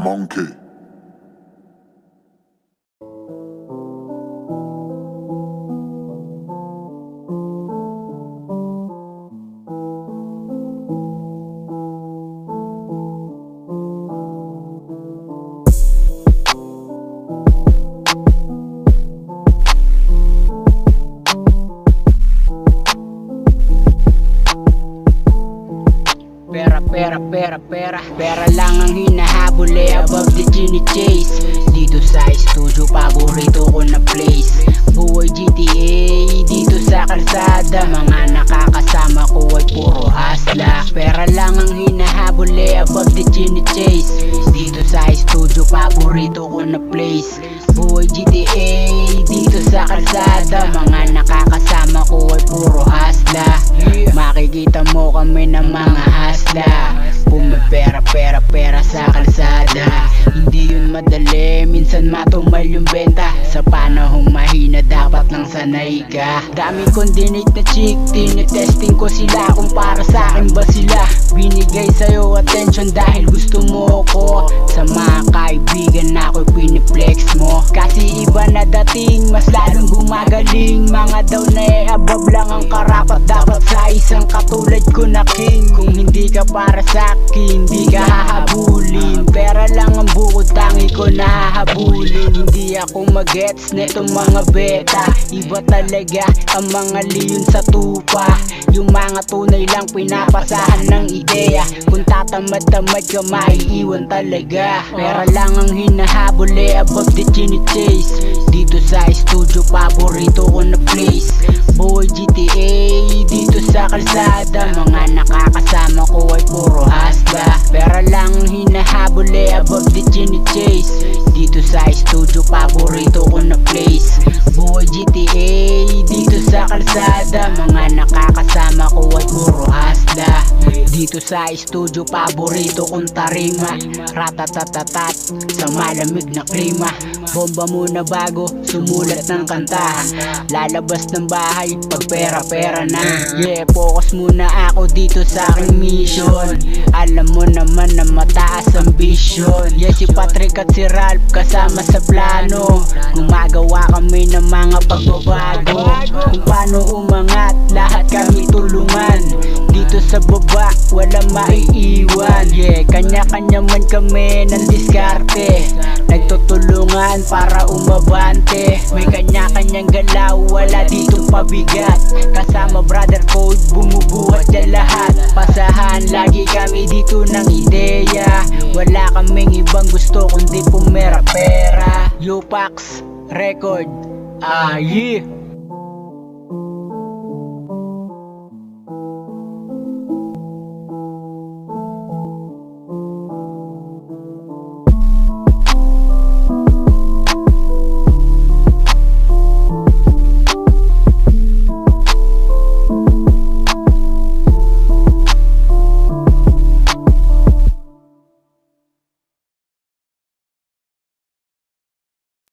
Monkey. Pera lang ang hinahabol above the chase. Dito sa studio paborito ko na place. Buhay GTA dito sa kalsada. Mga nakakasama ko ay puro hasla. Pera lang ang hinahabol above the chase. Dito sa studio paborito ko na place. Buhay GTA dito sa kalsada. Mga nakakasama ko ay puro hasla. Makikita mo kami ng mga hasla. Pera sa kalsada. Hindi yun madali, minsan matumal yung benta. Sa panahong mahina dapat nang sanay ka. Dami kong dinate na chick, tinetesting ko sila kung para sa akin ba sila. Binigay sa'yo attention dahil gusto mo ko. Sa mga kaibigan ako'y piniplex mo. Kasi iba na dating, mas lalong gumagaling. Mga daw na above lang ang karapat dapat sa isang katulad ko na king. Kung hindi ka para sa'kin, hindi ka hahabulin. Pera lang ang bukod tangi ko nahahabulin. Hindi ako magets netong mga beta. Iba talaga ang mga leon sa tupa. Yung mga tunay lang pinapasahan ng ideya. Kung tatamad-tamad ka maiiwan talaga. Pera lang ang hinahabol above the chase. Dito sa studio paborito ko na place. Buhay GTA dito sa kalsada. Mga nakakasama ko ay puro hasla. Pera lang ang hinahabol above the chase. Dito sa studio paborito ko na place. Buhay GTA dito sa kalsada. Mga nakakasama ko ay puro hasla. Dito sa studio paborito kong tarima. Ratatatatat sa malamig na klima. Bomba muna bago sumulat ng kanta. Lalabas ng bahay pag pera na. Yeah, focus muna ako dito sa aking mission. Alam mo naman na mataas ang vision. Yeah, si Patrick at si Ralph kasama sa plano. Gumagawa kami ng mga pagbabago. Kung paano umangat, lahat kami tulungan. Dito sa baba, wala maiiwan. Yeah, kanya-kanya man kami ng diskarte. Nagtutulungan para umabante. May kanya-kanyang galaw, wala ditong pabigat. Kasama brother code, bumubuhat yan lahat. Pasahan, lagi kami dito ng ideya. Wala kaming ibang gusto kundi pumera-pera. Yupax Record, yeah.